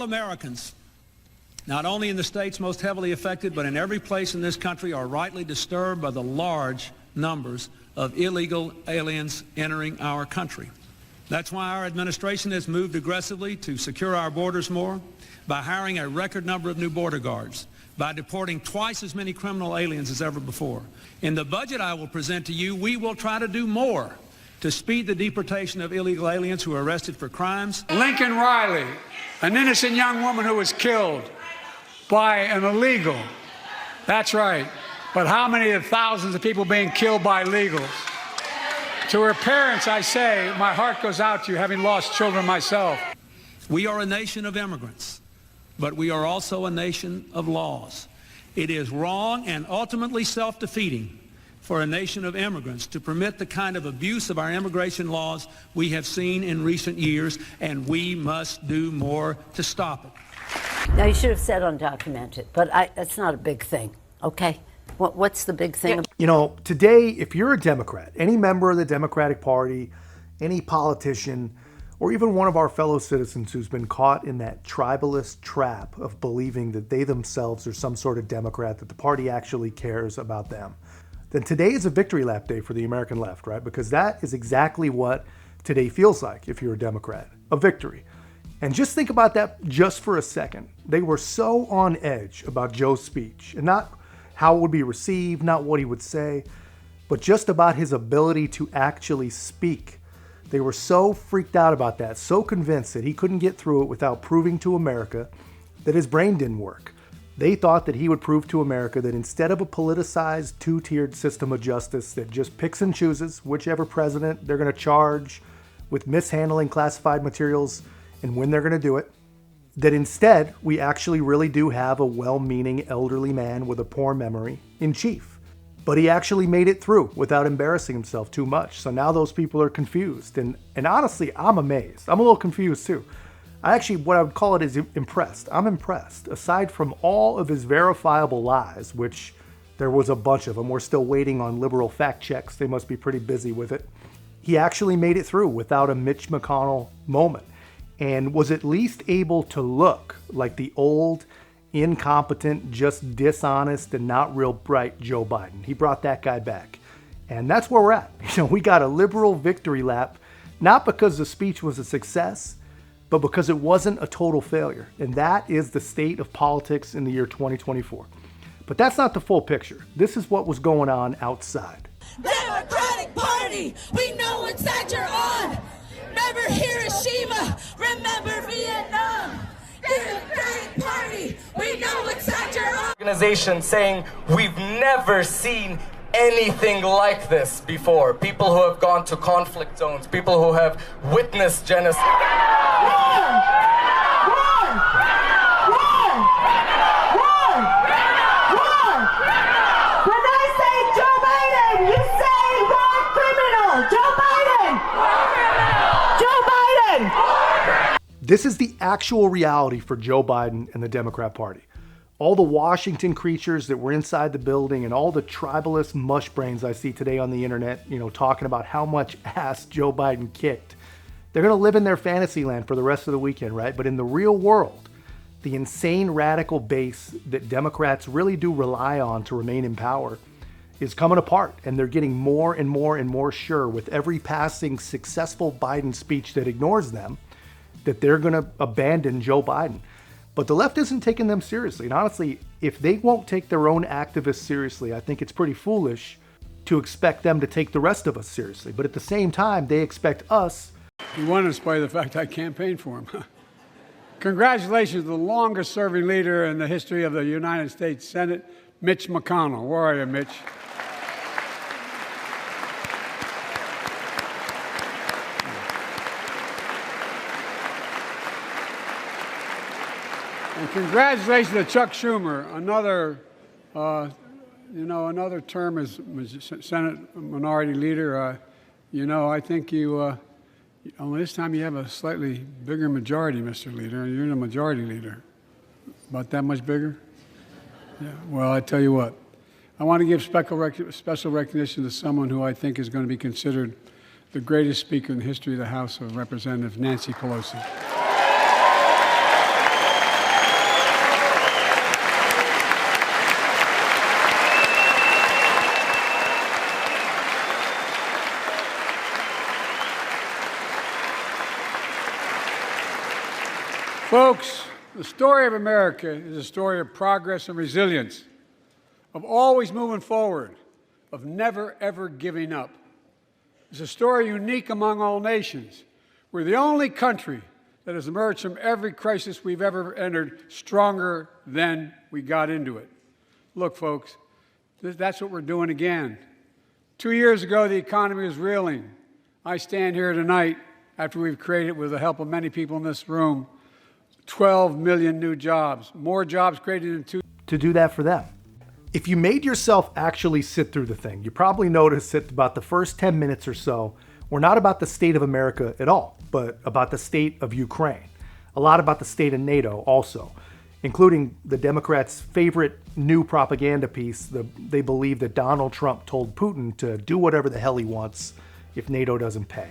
Americans, not only in the states most heavily affected, but in every place in this country, are rightly disturbed by the large numbers of illegal aliens entering our country. That's why our administration has moved aggressively to secure our borders more, by hiring a record number of new border guards, by deporting twice as many criminal aliens as ever before. In the budget I will present to you, we will try to do more to speed the deportation of illegal aliens who are arrested for crimes. Lincoln Riley, an innocent young woman who was killed by an illegal. That's right. But how many of the thousands of people being killed by illegals? To her parents, I say, my heart goes out to you, having lost children myself. We are a nation of immigrants, but we are also a nation of laws. It is wrong and ultimately self-defeating for a nation of immigrants to permit the kind of abuse of our immigration laws we have seen in recent years, and we must do more to stop it. Now, you should have said undocumented, but that's not a big thing, okay? What's the big thing? You know, today, if you're a Democrat, any member of the Democratic Party, any politician, or even one of our fellow citizens who's been caught in that tribalist trap of believing that they themselves are some sort of Democrat, that the party actually cares about them, then today is a victory lap day for the American left, right? Because that is exactly what today feels like if you're a Democrat, a victory. And just think about that just for a second. They were so on edge about Joe's speech, and not how it would be received, not what he would say, but just about his ability to actually speak. They were so freaked out about that, so convinced that he couldn't get through it without proving to America that his brain didn't work. They thought that he would prove to America that instead of a politicized, two-tiered system of justice that just picks and chooses whichever president they're going to charge with mishandling classified materials and when they're going to do it, that instead we actually really do have a well-meaning elderly man with a poor memory in chief. But he actually made it through without embarrassing himself too much. So now those people are confused. And honestly, I'm amazed. I'm a little confused too. What I would call it is impressed. I'm impressed. Aside from all of his verifiable lies, which there was a bunch of them, we're still waiting on liberal fact checks. They must be pretty busy with it. He actually made it through without a Mitch McConnell moment, and was at least able to look like the old, incompetent, just dishonest, and not real bright Joe Biden. He brought that guy back. And that's where we're at. We got a liberal victory lap, not because the speech was a success, but because it wasn't a total failure. And that is the state of politics in the year 2024. But that's not the full picture. This is what was going on outside. Democratic Party, we know what side you're on. Remember Hiroshima, remember Vietnam. Democratic Party, we know what side you're on. Organization saying we've never seen anything like this before. People who have gone to conflict zones, people who have witnessed genocide. When I say Joe Biden, you say war criminal. Joe Biden. Joe Biden. This is the actual reality for Joe Biden and the Democrat Party. All the Washington creatures that were inside the building and all the tribalist mush brains I see today on the internet, talking about how much ass Joe Biden kicked. They're going to live in their fantasy land for the rest of the weekend, right? But in the real world, the insane radical base that Democrats really do rely on to remain in power is coming apart, and they're getting more and more and more sure with every passing successful Biden speech that ignores them that they're going to abandon Joe Biden. But the left isn't taking them seriously. And honestly, if they won't take their own activists seriously, I think it's pretty foolish to expect them to take the rest of us seriously. But at the same time, they expect us. He won in spite of the fact I campaigned for him. Congratulations to the longest serving leader in the history of the United States Senate, Mitch McConnell. Where are you, Mitch? And congratulations to Chuck Schumer, another term as Senate Minority Leader. I think this time you have a slightly bigger majority, Mr. Leader. You're the majority leader. About that much bigger? Yeah. Well, I tell you what, I want to give special recognition to someone who I think is going to be considered the greatest speaker in the history of the House of Representatives, Nancy Pelosi. Folks, the story of America is a story of progress and resilience, of always moving forward, of never, ever giving up. It's a story unique among all nations. We're the only country that has emerged from every crisis we've ever entered stronger than we got into it. Look, folks, that's what we're doing again. 2 years ago, the economy was reeling. I stand here tonight after we've created, with the help of many people in this room, 12 million new jobs, more jobs created in to do that for them. If you made yourself actually sit through the thing, you probably noticed that about the first 10 minutes or so were not about the state of America at all, but about the state of Ukraine. A lot about the state of NATO also, including the Democrats' favorite new propaganda piece. They believe that Donald Trump told Putin to do whatever the hell he wants if NATO doesn't pay,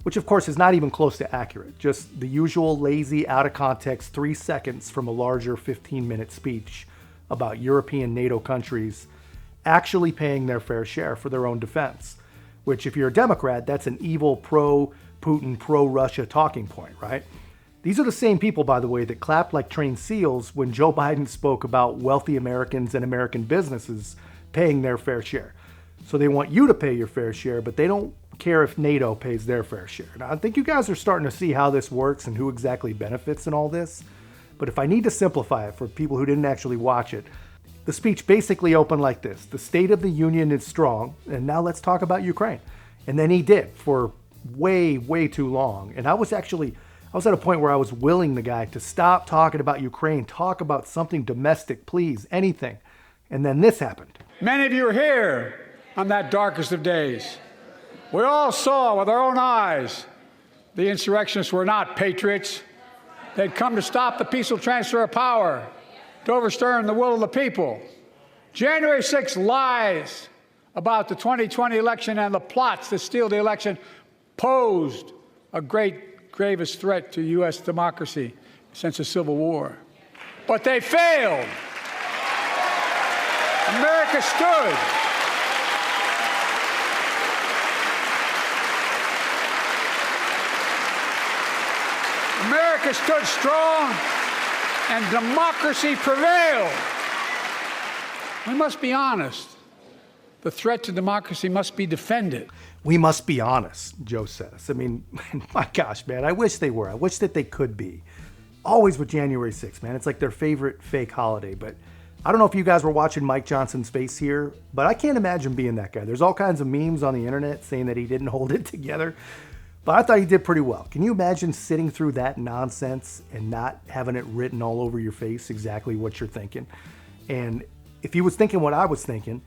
which of course is not even close to accurate. Just the usual lazy, out of context 3 seconds from a larger 15-minute speech about European NATO countries actually paying their fair share for their own defense, which if you're a Democrat, that's an evil pro-Putin, pro-Russia talking point, right? These are the same people, by the way, that clapped like trained seals when Joe Biden spoke about wealthy Americans and American businesses paying their fair share. So they want you to pay your fair share, but they don't care if NATO pays their fair share. Now, I think you guys are starting to see how this works and who exactly benefits in all this. But if I need to simplify it for people who didn't actually watch it, the speech basically opened like this. The State of the Union is strong, and now let's talk about Ukraine. And then he did for way, way too long. And I was at a point where I was willing the guy to stop talking about Ukraine, talk about something domestic, please, anything. And then this happened. Many of you are here on that darkest of days. We all saw with our own eyes the insurrectionists were not patriots. They'd come to stop the peaceful transfer of power, to overturn the will of the people. January 6th lies about the 2020 election and the plots to steal the election posed a gravest threat to U.S. democracy since the Civil War. But they failed. America stood. America stood strong, and democracy prevailed. We must be honest. The threat to democracy must be defended. We must be honest, Joe says. I mean, my gosh, man, I wish they were. I wish that they could be. Always with January 6th, man. It's like their favorite fake holiday. But I don't know if you guys were watching Mike Johnson's face here, but I can't imagine being that guy. There's all kinds of memes on the internet saying that he didn't hold it together. But I thought he did pretty well. Can you imagine sitting through that nonsense and not having it written all over your face exactly what you're thinking? And if he was thinking what I was thinking,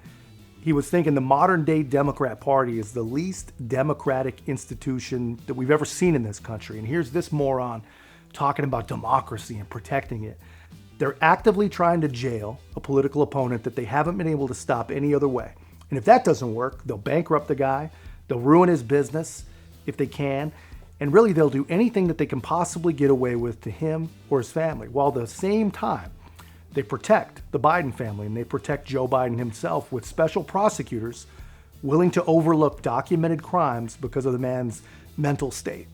he was thinking the modern day Democrat Party is the least democratic institution that we've ever seen in this country. And here's this moron talking about democracy and protecting it. They're actively trying to jail a political opponent that they haven't been able to stop any other way. And if that doesn't work, they'll bankrupt the guy, they'll ruin his business if they can, and really they'll do anything that they can possibly get away with to him or his family, while at the same time they protect the Biden family and they protect Joe Biden himself with special prosecutors willing to overlook documented crimes because of the man's mental state.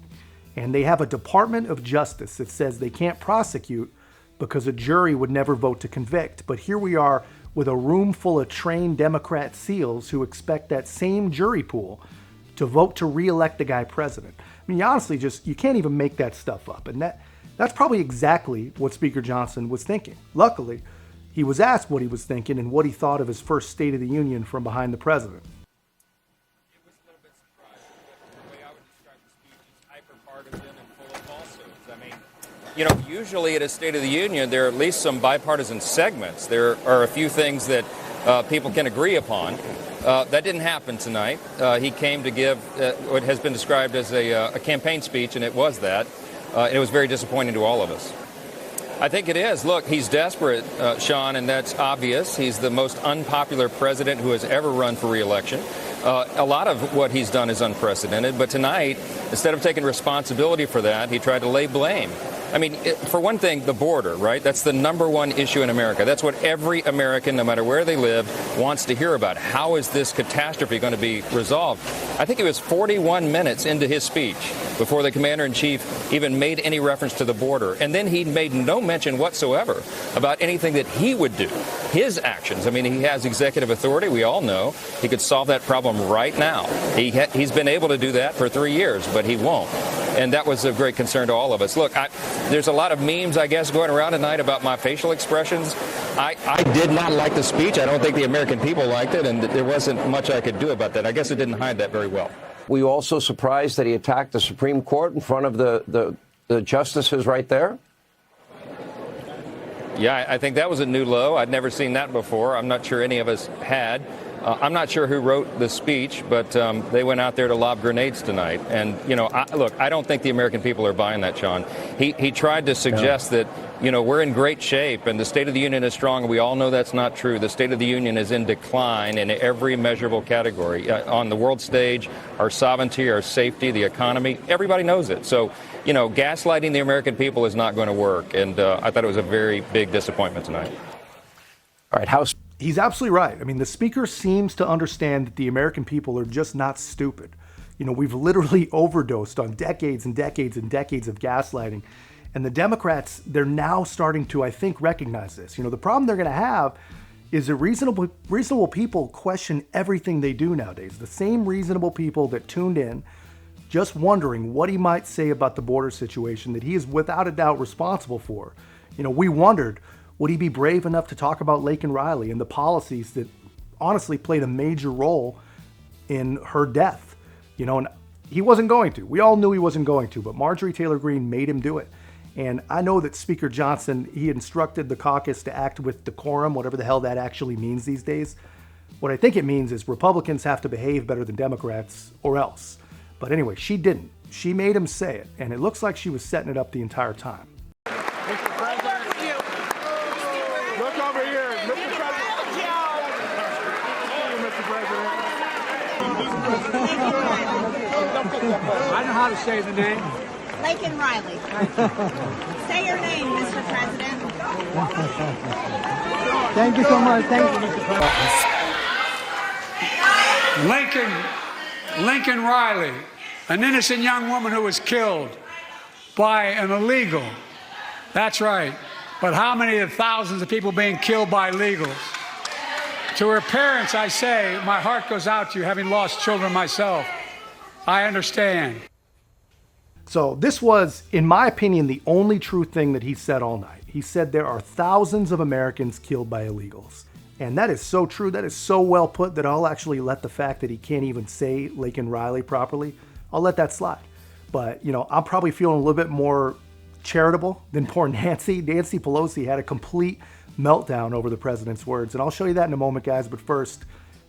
And they have a Department of Justice that says they can't prosecute because a jury would never vote to convict. But here we are with a room full of trained Democrat SEALs who expect that same jury pool to vote to re-elect the guy president. I mean, honestly, you can't even make that stuff up. And that's probably exactly what Speaker Johnson was thinking. Luckily, he was asked what he was thinking and what he thought of his first State of the Union from behind the president. It was a little bit surprising. The way I would describe the speech is hyper-partisan and full of falsehoods. I mean, usually at a State of the Union, there are at least some bipartisan segments. There are a few things that people can agree upon. That didn't happen tonight. He came to give what has been described as a campaign speech, and it was that. It was very disappointing to all of us. I think it is. Look, he's desperate, Sean, and that's obvious. He's the most unpopular president who has ever run for re-election. A lot of what he's done is unprecedented, but tonight, instead of taking responsibility for that, he tried to lay blame. I mean, for one thing, the border, right? That's the number one issue in America. That's what every American, no matter where they live, wants to hear about. How is this catastrophe going to be resolved? I think it was 41 minutes into his speech before the commander-in-chief even made any reference to the border. And then he made no mention whatsoever about anything that he would do, his actions. I mean, he has executive authority. We all know he could solve that problem right now. He's been able to do that for 3 years, but he won't. And that was of great concern to all of us. Look, there's a lot of memes, I guess, going around tonight about my facial expressions. I did not like the speech. I don't think the American people liked it, and there wasn't much I could do about that. I guess it didn't hide that very well. Were you also surprised that he attacked the Supreme Court in front of the justices right there? Yeah, I think that was a new low. I'd never seen that before. I'm not sure any of us had. I'm not sure who wrote the speech, but they went out there to lob grenades tonight. And, you know, look, I don't think the American people are buying that, Sean. He tried to suggest that, you know, we're in great shape and the State of the Union is strong. We all know that's not true. The State of the Union is in decline in every measurable category. On the world stage, our sovereignty, our safety, the economy, everybody knows it. So, you know, gaslighting the American people is not going to work. And I thought it was a very big disappointment tonight. All right, House. He's absolutely right. I mean, the speaker seems to understand that the American people are just not stupid. You know, we've literally overdosed on decades and decades and decades of gaslighting. And the Democrats, they're now starting to, I think, recognize this. You know, the problem they're going to have is that reasonable people question everything they do nowadays. The same reasonable people that tuned in just wondering what he might say about the border situation that he is without a doubt responsible for. You know, we wondered, would he be brave enough to talk about Laken Riley and the policies that honestly played a major role in her death? You know, and he wasn't going to. We all knew he wasn't going to, but Marjorie Taylor Greene made him do it. And I know that Speaker Johnson, he instructed the caucus to act with decorum, whatever the hell that actually means these days. What I think it means is Republicans have to behave better than Democrats or else. But anyway, she didn't. She made him say it, and it looks like she was setting it up the entire time. Look over here, Mr. President. Mr. President. I know how to say the name. Laken Riley. Say your name, Mr. President. Thank you so much. Thank you, Mr. President. Laken Riley, an innocent young woman who was killed by an illegal. That's right. But how many of thousands of people being killed by illegals? To her parents, I say, my heart goes out to you, having lost children myself. I understand. So this was, in my opinion, the only true thing that he said all night. He said there are thousands of Americans killed by illegals. And that is so true. That is so well put that I'll actually let the fact that he can't even say Laken Riley properly, I'll let that slide. But, you know, I'm probably feeling a little bit more charitable than poor Nancy. Nancy Pelosi had a complete meltdown over the president's words. And I'll show you that in a moment, guys. But first,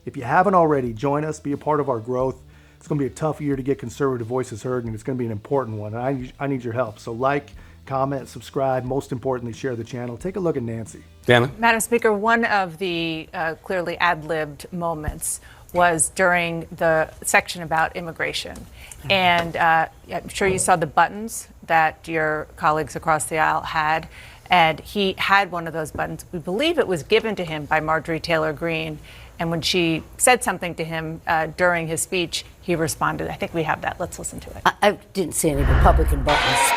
if you haven't already, join us, be a part of our growth. It's going to be a tough year to get conservative voices heard, and it's going to be an important one. And I need your help. So like, comment, subscribe, most importantly, share the channel. Take a look at Nancy. Dana? Madam Speaker, one of the clearly ad-libbed moments was during the section about immigration. And I'm sure you saw the buttons that your colleagues across the aisle had. And he had one of those buttons. We believe it was given to him by Marjorie Taylor Greene. And when she said something to him during his speech, he responded. I think we have that. Let's listen to it. I didn't see any Republican buttons.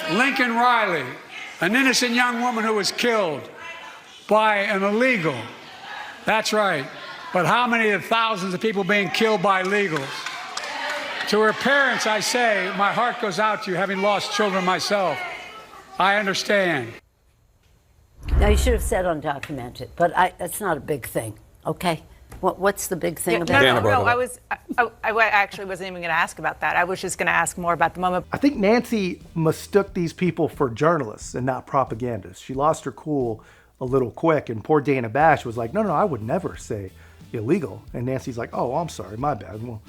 Laken Riley, an innocent young woman who was killed by an illegal. That's right. But how many of thousands of people being killed by illegals? To her parents, I say, my heart goes out to you, having lost children myself. I understand. Now, you should have said undocumented, but that's not a big thing, okay? What's the big thing about it? No, I actually wasn't even going to ask about that. I was just going to ask more about the moment. I think Nancy mistook these people for journalists and not propagandists. She lost her cool a little quick, and poor Dana Bash was like, no, I would never say illegal. And Nancy's like, oh, I'm sorry, my bad. Well,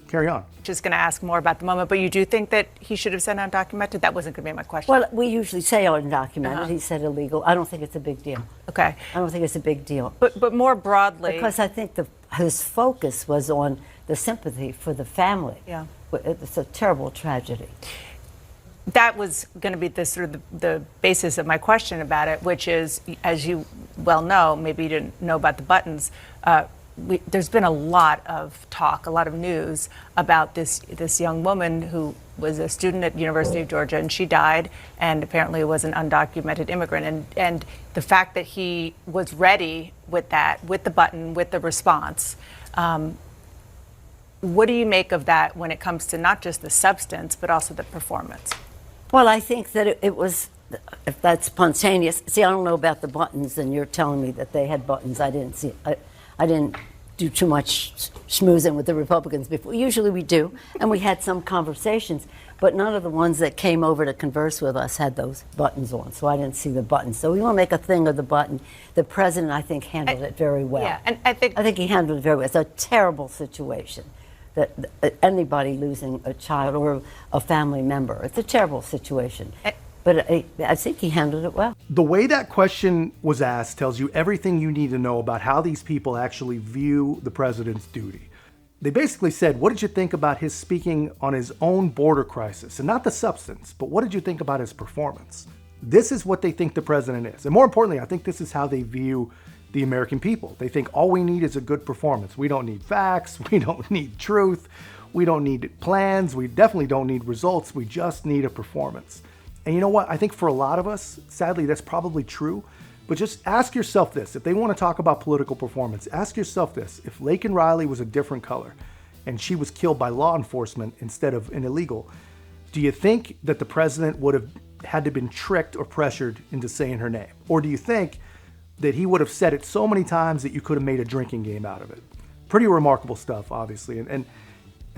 carry on. Just going to ask more about the moment, but you do think that he should have said undocumented? That wasn't going to be my question. Well, we usually say undocumented. He said illegal. I don't think it's a big deal. Okay. I don't think it's a big deal. But more broadly. Because I think his focus was on the sympathy for the family. Yeah. It's a terrible tragedy. That was going to be the basis of my question about it, which is, as you well know, maybe you didn't know about the buttons. There's been a lot of talk, a lot of news about this young woman who was a student at the University of Georgia, and she died, and apparently was an undocumented immigrant. And the fact that he was ready with that, with the button, with the response. What do you make of that when it comes to not just the substance, but also the performance? Well, I think that it was, if that's spontaneous. See, I don't know about the buttons, and you're telling me that they had buttons. I didn't see. I didn't do too much schmoozing with the Republicans before. Usually we do, and we had some conversations, but none of the ones that came over to converse with us had those buttons on, so I didn't see the buttons. So we want to make a thing of the button. The president, I think, handled it very well. Yeah, and I think he handled it very well. It's a terrible situation. That anybody losing a child or a family member. It's a terrible situation. But I think he handled it well. The way that question was asked tells you everything you need to know about how these people actually view the president's duty. They basically said, what did you think about his speaking on his own border crisis? And not the substance, but what did you think about his performance? This is what they think the president is. And more importantly, I think this is how they view the American people. They think all we need is a good performance. We don't need facts. We don't need truth. We don't need plans. We definitely don't need results. We just need a performance. And you know what? I think for a lot of us, sadly, that's probably true. But just ask yourself this. If they want to talk about political performance, ask yourself this. If Laken Riley was a different color and she was killed by law enforcement instead of an illegal, do you think that the president would have had to been tricked or pressured into saying her name? Or do you think that he would have said it so many times that you could have made a drinking game out of it? Pretty remarkable stuff, obviously. And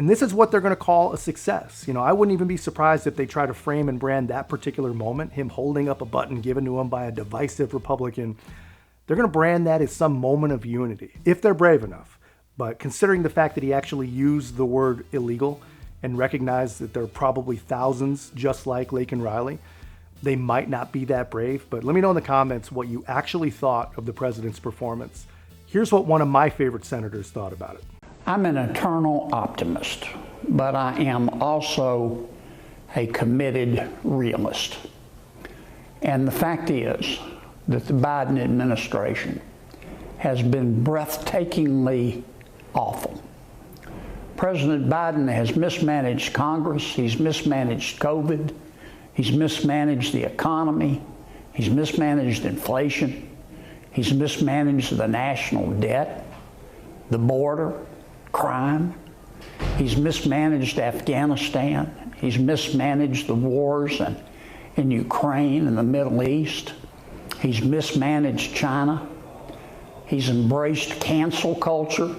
this is what they're going to call a success. You know, I wouldn't even be surprised if they try to frame and brand that particular moment, him holding up a button given to him by a divisive Republican. They're going to brand that as some moment of unity, if they're brave enough. But considering the fact that he actually used the word illegal and recognized that there are probably thousands just like Laken Riley, they might not be that brave. But let me know in the comments what you actually thought of the president's performance. Here's what one of my favorite senators thought about it. I'm an eternal optimist, but I am also a committed realist. And the fact is that the Biden administration has been breathtakingly awful. President Biden has mismanaged Congress, he's mismanaged COVID, he's mismanaged the economy, he's mismanaged inflation, he's mismanaged the national debt, the border, crime. He's mismanaged Afghanistan. He's mismanaged the wars in Ukraine and the Middle East. He's mismanaged China. He's embraced cancel culture.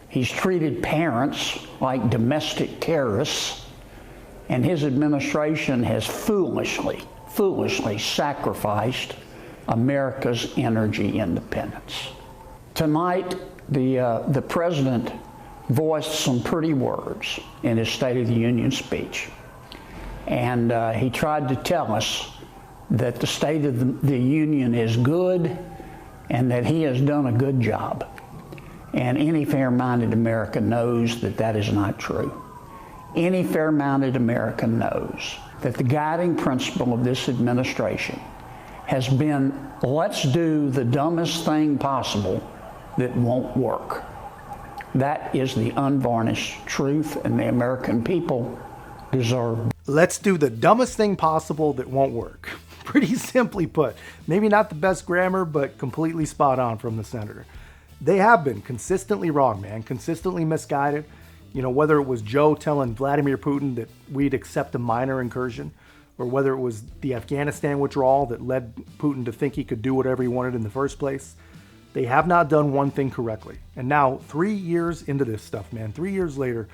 He's treated parents like domestic terrorists. And his administration has foolishly sacrificed America's energy independence. Tonight, the president voiced some pretty words in his State of the Union speech. And he tried to tell us that the State of the Union is good and that he has done a good job. And any fair-minded American knows that that is not true. Any fair-minded American knows that the guiding principle of this administration has been, let's do the dumbest thing possible that won't work. That is the unvarnished truth, and the American people deserve. Let's do the dumbest thing possible that won't work. Pretty simply put. Maybe not the best grammar, but completely spot on from the senator. They have been consistently wrong, man, consistently misguided. You know, whether it was Joe telling Vladimir Putin that we'd accept a minor incursion, or whether it was the Afghanistan withdrawal that led Putin to think he could do whatever he wanted in the first place. They have not done one thing correctly. And now, 3 years into this stuff, man, 3 years later,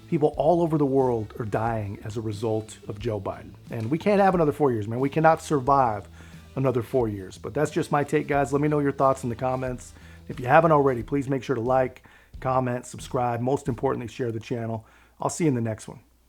people all over the world are dying as a result of Joe Biden. And we can't have another 4 years, man. We cannot survive another 4 years. But that's just my take, guys. Let me know your thoughts in the comments. If you haven't already, please make sure to like, comment, subscribe. Most importantly, share the channel. I'll see you in the next one.